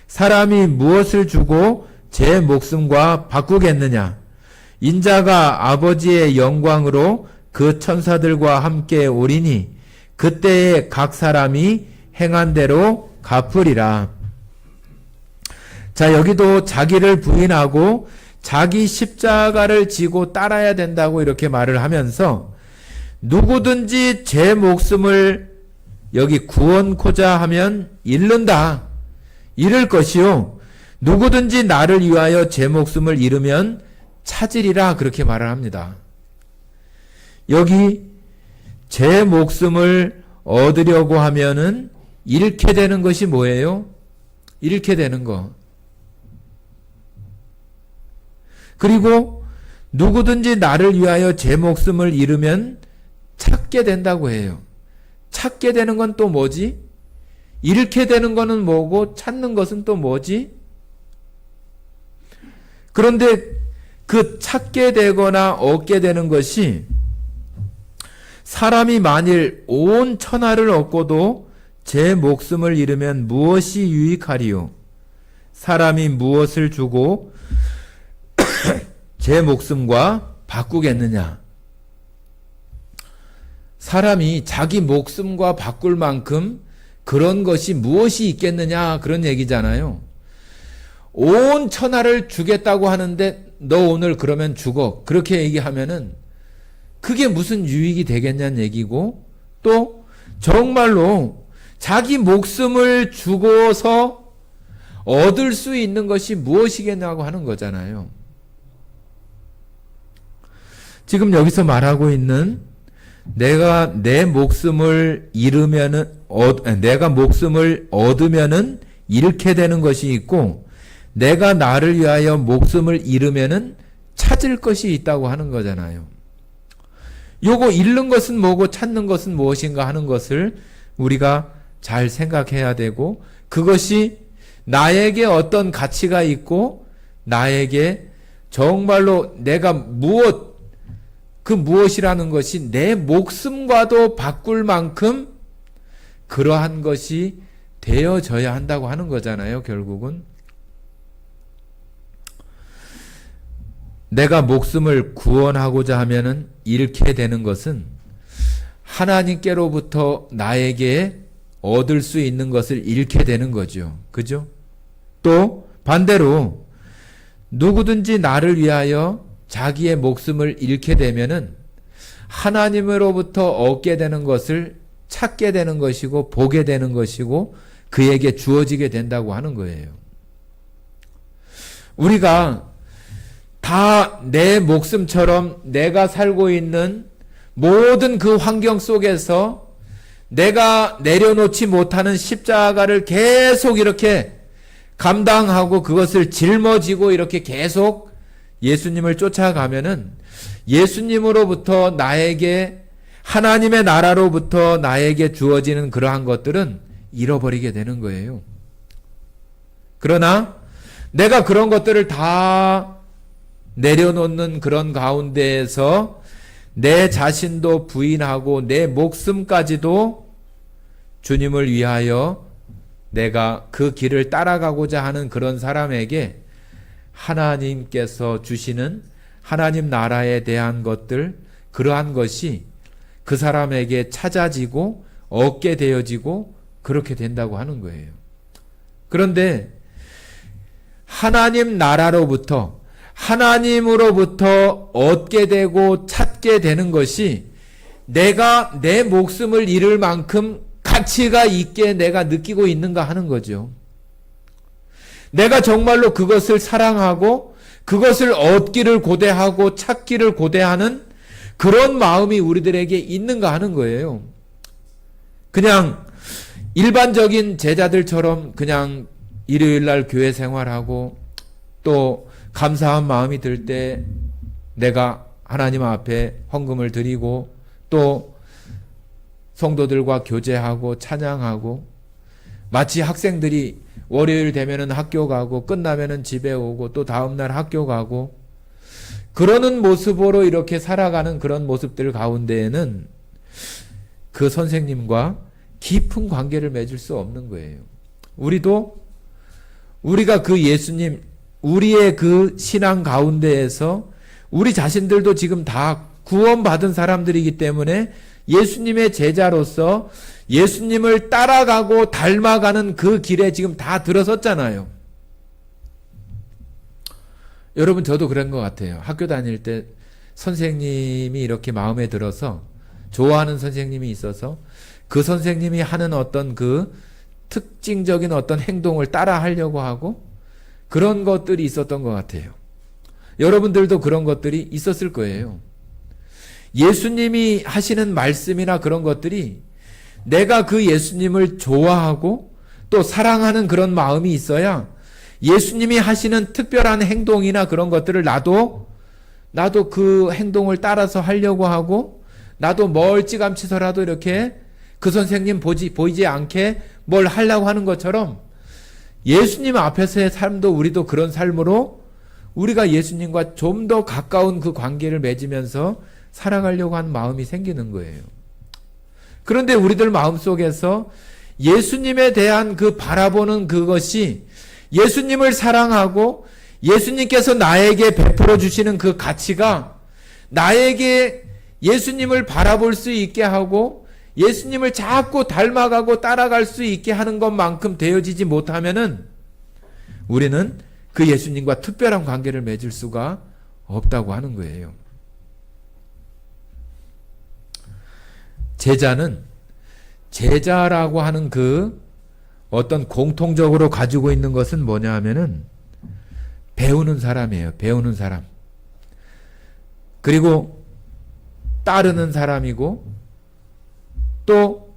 사람이 무엇을 주고 제 목숨과 바꾸겠느냐? 인자가 아버지의 영광으로 그 천사들과 함께 오리니 그때에 각 사람이 행한 대로 갚으리라. 자, 여기도 자기를 부인하고 자기 십자가를 지고 따라야 된다고 이렇게 말을 하면서 누구든지 제 목숨을 여기 구원코자 하면 잃는다. 잃을 것이요. 누구든지 나를 위하여 제 목숨을 잃으면 찾으리라. 그렇게 말을 합니다. 여기 제 목숨을 얻으려고 하면은 잃게 되는 것이 뭐예요? 잃게 되는 거. 그리고 누구든지 나를 위하여 제 목숨을 잃으면 찾게 된다고 해요. 찾게 되는 건 또 뭐지? 잃게 되는 거는 뭐고 찾는 것은 또 뭐지? 그런데 그 찾게 되거나 얻게 되는 것이 사람이 만일 온 천하를 얻고도 제 목숨을 잃으면 무엇이 유익하리요? 사람이 무엇을 주고 제 목숨과 바꾸겠느냐? 사람이 자기 목숨과 바꿀 만큼 그런 것이 무엇이 있겠느냐? 그런 얘기잖아요. 온 천하를 주겠다고 하는데 너 오늘 그러면 죽어. 그렇게 얘기하면은 그게 무슨 유익이 되겠냐는 얘기고, 또 정말로 자기 목숨을 주고서 얻을 수 있는 것이 무엇이겠냐고 하는 거잖아요. 지금 여기서 말하고 있는 내가 내 목숨을 잃으면은 내가 목숨을 얻으면은 잃게 되는 것이 있고, 내가 나를 위하여 목숨을 잃으면은 찾을 것이 있다고 하는 거잖아요. 요거 잃는 것은 뭐고 찾는 것은 무엇인가 하는 것을 우리가 잘 생각해야 되고, 그것이 나에게 어떤 가치가 있고 나에게 정말로 내가 그 무엇이라는 것이 내 목숨과도 바꿀 만큼 그러한 것이 되어져야 한다고 하는 거잖아요, 결국은. 내가 목숨을 구원하고자 하면은 잃게 되는 것은 하나님께로부터 나에게 얻을 수 있는 것을 잃게 되는 거죠. 그죠? 또 반대로 누구든지 나를 위하여 자기의 목숨을 잃게 되면은 하나님으로부터 얻게 되는 것을 찾게 되는 것이고 보게 되는 것이고 그에게 주어지게 된다고 하는 거예요. 우리가 다 내 목숨처럼 내가 살고 있는 모든 그 환경 속에서 내가 내려놓지 못하는 십자가를 계속 이렇게 감당하고 그것을 짊어지고 이렇게 계속 예수님을 쫓아가면은 예수님으로부터 나에게 하나님의 나라로부터 나에게 주어지는 그러한 것들은 잃어버리게 되는 거예요. 그러나 내가 그런 것들을 다 내려놓는 그런 가운데에서 내 자신도 부인하고 내 목숨까지도 주님을 위하여 내가 그 길을 따라가고자 하는 그런 사람에게 하나님께서 주시는 하나님 나라에 대한 것들, 그러한 것이 그 사람에게 찾아지고 얻게 되어지고 그렇게 된다고 하는 거예요. 그런데 하나님 나라로부터 하나님으로부터 얻게 되고 찾게 되는 것이 내가 내 목숨을 잃을 만큼 가치가 있게 내가 느끼고 있는가 하는 거죠. 내가 정말로 그것을 사랑하고 그것을 얻기를 고대하고 찾기를 고대하는 그런 마음이 우리들에게 있는가 하는 거예요. 그냥 일반적인 제자들처럼 그냥 일요일날 교회 생활하고 또 감사한 마음이 들 때 내가 하나님 앞에 헌금을 드리고 또 성도들과 교제하고 찬양하고 마치 학생들이 월요일 되면은 학교 가고 끝나면은 집에 오고 또 다음날 학교 가고 그러는 모습으로 이렇게 살아가는 그런 모습들 가운데에는 그 선생님과 깊은 관계를 맺을 수 없는 거예요. 우리가 그 예수님, 우리의 그 신앙 가운데에서 우리 자신들도 지금 다 구원받은 사람들이기 때문에 예수님의 제자로서 예수님을 따라가고 닮아가는 그 길에 지금 다 들어섰잖아요. 여러분, 저도 그런 것 같아요. 학교 다닐 때 선생님이 이렇게 마음에 들어서 좋아하는 선생님이 있어서 그 선생님이 하는 어떤 그 특징적인 어떤 행동을 따라 하려고 하고 그런 것들이 있었던 것 같아요. 여러분들도 그런 것들이 있었을 거예요. 예수님이 하시는 말씀이나 그런 것들이 내가 그 예수님을 좋아하고 또 사랑하는 그런 마음이 있어야 예수님이 하시는 특별한 행동이나 그런 것들을 나도 그 행동을 따라서 하려고 하고 나도 멀찌감치서라도 이렇게 그 선생님 보이지 않게 뭘 하려고 하는 것처럼 예수님 앞에서의 삶도 우리도 그런 삶으로 우리가 예수님과 좀 더 가까운 그 관계를 맺으면서 살아가려고 하는 마음이 생기는 거예요. 그런데 우리들 마음속에서 예수님에 대한 그 바라보는 그것이 예수님을 사랑하고 예수님께서 나에게 베풀어 주시는 그 가치가 나에게 예수님을 바라볼 수 있게 하고 예수님을 자꾸 닮아가고 따라갈 수 있게 하는 것만큼 되어지지 못하면은 우리는 그 예수님과 특별한 관계를 맺을 수가 없다고 하는 거예요. 제자라고 하는 그 어떤 공통적으로 가지고 있는 것은 뭐냐 하면은 배우는 사람이에요. 배우는 사람. 그리고 따르는 사람이고 또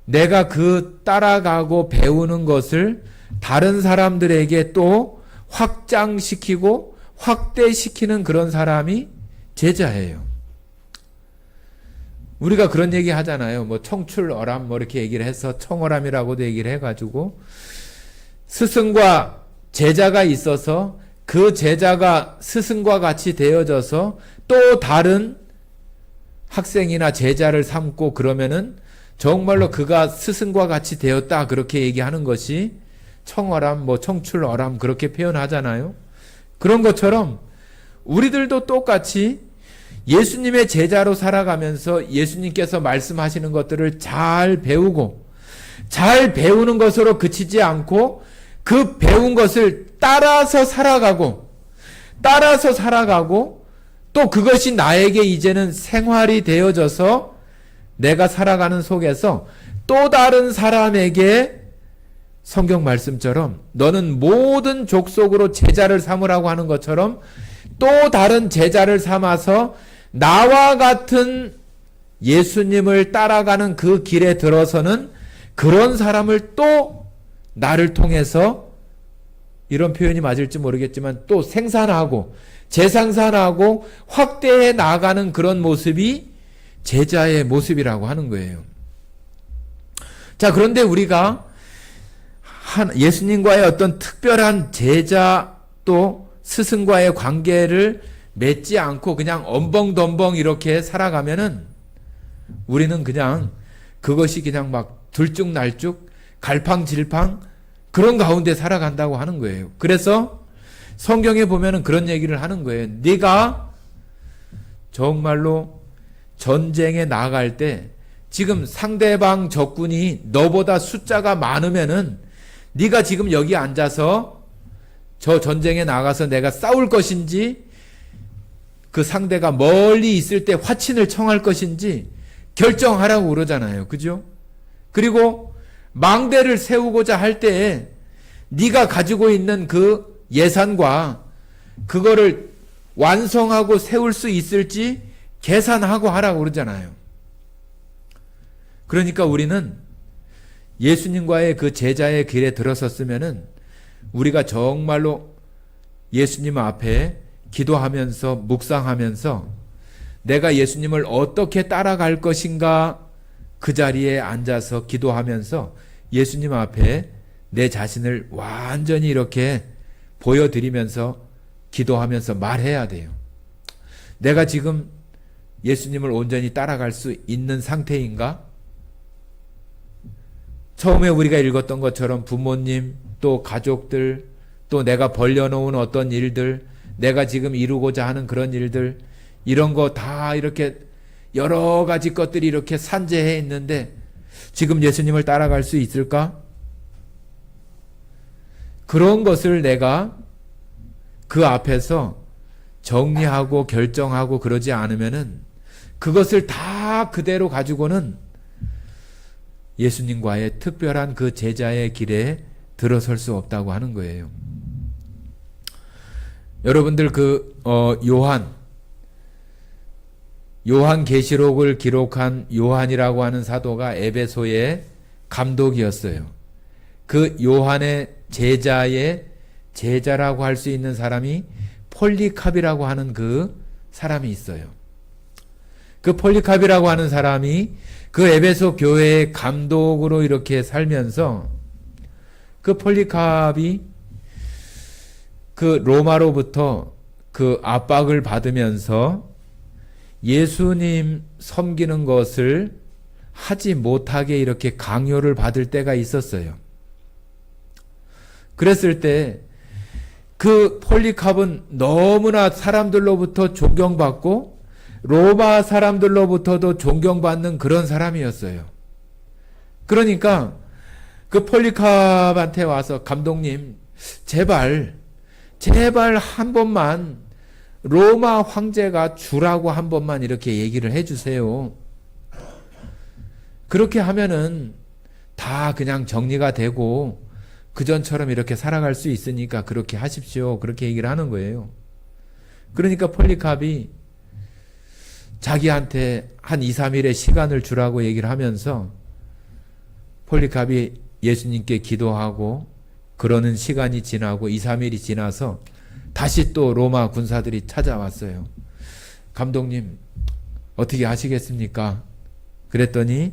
내가 그 따라가고 배우는 것을 다른 사람들에게 또 확장시키고 확대시키는 그런 사람이 제자예요. 우리가 그런 얘기 하잖아요. 뭐 청출어람 뭐 이렇게 얘기를 해서 청어람이라고도 얘기를 해가지고 스승과 제자가 있어서 그 제자가 스승과 같이 되어져서 또 다른 학생이나 제자를 삼고 그러면은 정말로 그가 스승과 같이 되었다 그렇게 얘기하는 것이 청어람 뭐 청출어람 그렇게 표현하잖아요. 그런 것처럼 우리들도 똑같이 예수님의 제자로 살아가면서 예수님께서 말씀하시는 것들을 잘 배우고 잘 배우는 것으로 그치지 않고 그 배운 것을 따라서 살아가고 또 그것이 나에게 이제는 생활이 되어져서 내가 살아가는 속에서 또 다른 사람에게 성경 말씀처럼 너는 모든 족속으로 제자를 삼으라고 하는 것처럼 또 다른 제자를 삼아서 나와 같은 예수님을 따라가는 그 길에 들어서는 그런 사람을 또 나를 통해서, 이런 표현이 맞을지 모르겠지만, 또 생산하고 재생산하고 확대해 나가는 그런 모습이 제자의 모습이라고 하는 거예요. 자, 그런데 우리가 예수님과의 어떤 특별한 제자 또 스승과의 관계를 맺지 않고 그냥 엄벙덤벙 이렇게 살아가면은 우리는 그냥 그것이 그냥 막 들쭉날쭉 갈팡질팡 그런 가운데 살아간다고 하는 거예요. 그래서 성경에 보면은 그런 얘기를 하는 거예요. 네가 정말로 전쟁에 나갈 때 지금 상대방 적군이 너보다 숫자가 많으면은 네가 지금 여기 앉아서 저 전쟁에 나가서 내가 싸울 것인지 그 상대가 멀리 있을 때 화친을 청할 것인지 결정하라고 그러잖아요. 그죠? 그리고 망대를 세우고자 할 때에 네가 가지고 있는 그 예산과 그거를 완성하고 세울 수 있을지 계산하고 하라고 그러잖아요. 그러니까 우리는 예수님과의 그 제자의 길에 들어섰으면은 우리가 정말로 예수님 앞에 기도하면서 묵상하면서 내가 예수님을 어떻게 따라갈 것인가 그 자리에 앉아서 기도하면서 예수님 앞에 내 자신을 완전히 이렇게 보여드리면서 기도하면서 말해야 돼요. 내가 지금 예수님을 온전히 따라갈 수 있는 상태인가? 처음에 우리가 읽었던 것처럼 부모님, 또 가족들, 또 내가 벌려놓은 어떤 일들, 내가 지금 이루고자 하는 그런 일들, 이런 거 다 이렇게 여러 가지 것들이 이렇게 산재해 있는데 지금 예수님을 따라갈 수 있을까? 그런 것을 내가 그 앞에서 정리하고 결정하고 그러지 않으면은 그것을 다 그대로 가지고는 예수님과의 특별한 그 제자의 길에 들어설 수 없다고 하는 거예요. 여러분들 요한계시록을 기록한 요한이라고 하는 사도가 에베소의 감독이었어요. 그 요한의 제자의 제자라고 할 수 있는 사람이 폴리캅이라고 하는 그 사람이 있어요. 그 폴리캅이라고 하는 사람이 그 에베소 교회의 감독으로 이렇게 살면서 그 폴리캅이 그 로마로부터 그 압박을 받으면서 예수님 섬기는 것을 하지 못하게 이렇게 강요를 받을 때가 있었어요. 그랬을 때 그 폴리캅은 너무나 사람들로부터 존경받고 로마 사람들로부터도 존경받는 그런 사람이었어요. 그러니까 그 폴리캅한테 와서 감독님 제발 한 번만 로마 황제가 주라고 한 번만 이렇게 얘기를 해주세요. 그렇게 하면은 다 그냥 정리가 되고 그전처럼 이렇게 살아갈 수 있으니까 그렇게 하십시오. 그렇게 얘기를 하는 거예요. 그러니까 폴리캅이 자기한테 한 2, 3일의 시간을 주라고 얘기를 하면서 폴리캅이 예수님께 기도하고 그러는 시간이 지나고 2, 3일이 지나서 다시 또 로마 군사들이 찾아왔어요. 감독님 어떻게 하시겠습니까? 그랬더니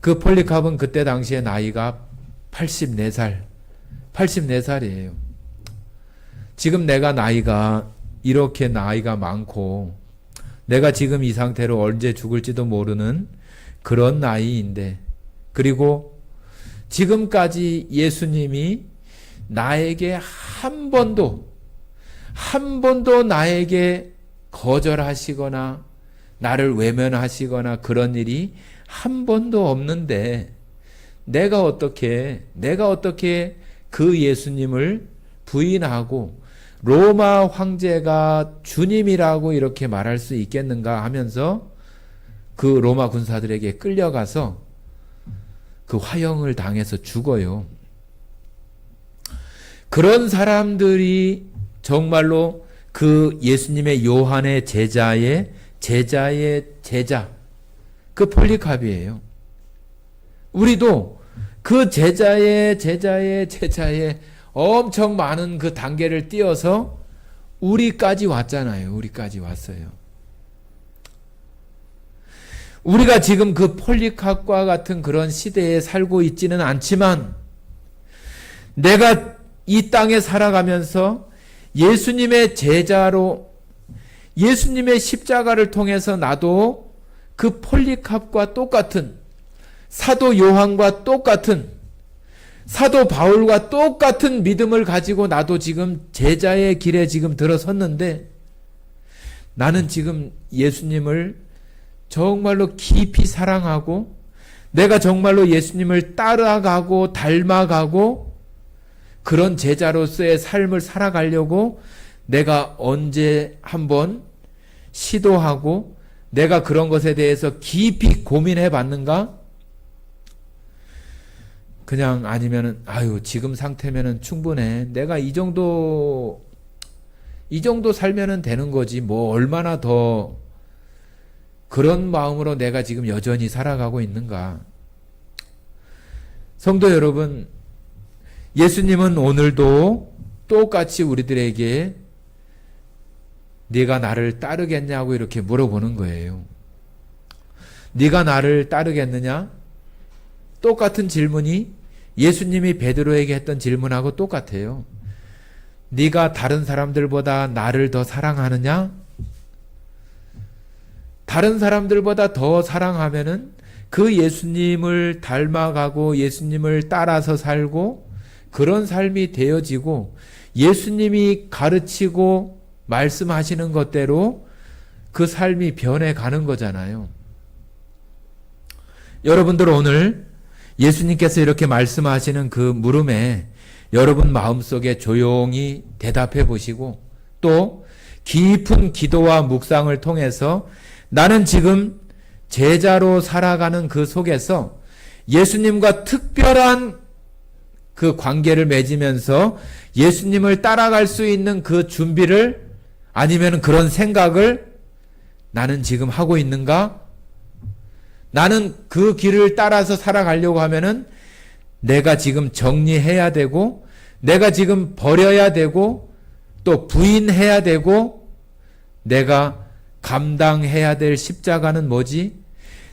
그 폴리캅은 그때 당시에 나이가 84살이에요. 지금 내가 나이가 이렇게 나이가 많고 내가 지금 이 상태로 언제 죽을지도 모르는 그런 나이인데, 그리고 지금까지 예수님이 나에게 한 번도 한 번도 나에게 거절하시거나 나를 외면하시거나 그런 일이 한 번도 없는데 내가 어떻게 그 예수님을 부인하고 로마 황제가 주님이라고 이렇게 말할 수 있겠는가 하면서 그 로마 군사들에게 끌려가서 그 화형을 당해서 죽어요. 그런 사람들이 정말로 그 예수님의 요한의 제자의 제자, 그 폴리카비예요. 우리도 그 제자의 엄청 많은 그 단계를 뛰어서 우리까지 왔잖아요. 우리까지 왔어요. 우리가 지금 그 폴리캅과 같은 그런 시대에 살고 있지는 않지만 내가 이 땅에 살아가면서 예수님의 제자로 예수님의 십자가를 통해서 나도 그 폴리캅과 똑같은 사도 요한과 똑같은 사도 바울과 똑같은 믿음을 가지고 나도 지금 제자의 길에 지금 들어섰는데 나는 지금 예수님을 정말로 깊이 사랑하고 내가 정말로 예수님을 따라가고 닮아가고 그런 제자로서의 삶을 살아가려고 내가 언제 한번 시도하고 내가 그런 것에 대해서 깊이 고민해 봤는가? 그냥 아니면은 지금 상태면은 충분해. 내가 이 정도 살면은 되는 거지. 뭐 얼마나 더 그런 마음으로 내가 지금 여전히 살아가고 있는가? 성도 여러분, 예수님은 오늘도 똑같이 우리들에게 네가 나를 따르겠냐고 이렇게 물어보는 거예요. 네가 나를 따르겠느냐? 똑같은 질문이 예수님이 베드로에게 했던 질문하고 똑같아요. 네가 다른 사람들보다 나를 더 사랑하느냐? 다른 사람들보다 더 사랑하면은 그 예수님을 닮아가고 예수님을 따라서 살고 그런 삶이 되어지고 예수님이 가르치고 말씀하시는 것대로 그 삶이 변해가는 거잖아요. 여러분들 오늘 예수님께서 이렇게 말씀하시는 그 물음에 여러분 마음속에 조용히 대답해 보시고 또 깊은 기도와 묵상을 통해서 나는 지금 제자로 살아가는 그 속에서 예수님과 특별한 그 관계를 맺으면서 예수님을 따라갈 수 있는 그 준비를 아니면 그런 생각을 나는 지금 하고 있는가? 나는 그 길을 따라서 살아가려고 하면은 내가 지금 정리해야 되고 내가 지금 버려야 되고 또 부인해야 되고 내가 감당해야 될 십자가는 뭐지?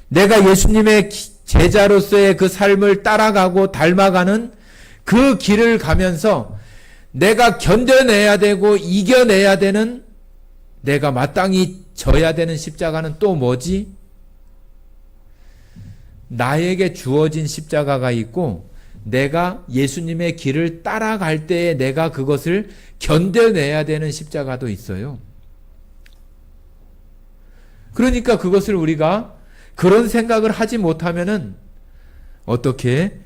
내가 예수님의 제자로서의 그 삶을 따라가고 닮아가는 그 길을 가면서 내가 견뎌내야 되고 이겨내야 되는 내가 마땅히 져야 되는 십자가는 또 뭐지? 나에게 주어진 십자가가 있고 내가 예수님의 길을 따라갈 때에 내가 그것을 견뎌내야 되는 십자가도 있어요. 그러니까 그것을 우리가 그런 생각을 하지 못하면은 어떻게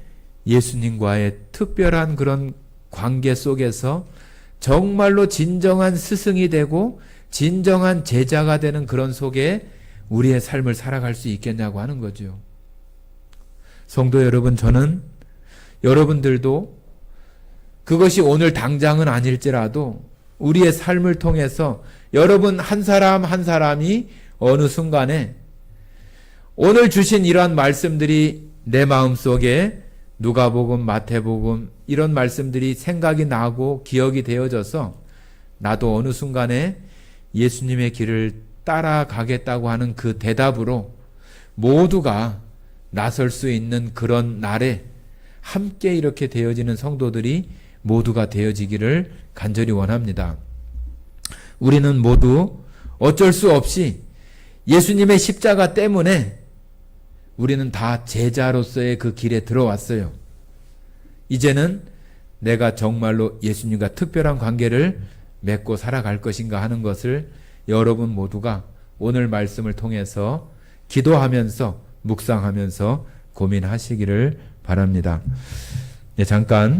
예수님과의 특별한 그런 관계 속에서 정말로 진정한 스승이 되고 진정한 제자가 되는 그런 속에 우리의 삶을 살아갈 수 있겠냐고 하는 거죠. 성도 여러분, 저는 여러분들도 그것이 오늘 당장은 아닐지라도 우리의 삶을 통해서 여러분 한 사람 한 사람이 어느 순간에 오늘 주신 이러한 말씀들이 내 마음속에 누가복음, 마태복음 이런 말씀들이 생각이 나고 기억이 되어져서 나도 어느 순간에 예수님의 길을 따라가겠다고 하는 그 대답으로 모두가 나설 수 있는 그런 날에 함께 이렇게 되어지는 성도들이 모두가 되어지기를 간절히 원합니다. 우리는 모두 어쩔 수 없이 예수님의 십자가 때문에 우리는 다 제자로서의 그 길에 들어왔어요. 이제는 내가 정말로 예수님과 특별한 관계를 맺고 살아갈 것인가 하는 것을 여러분 모두가 오늘 말씀을 통해서 기도하면서 묵상하면서 고민하시기를 바랍니다. 네, 잠깐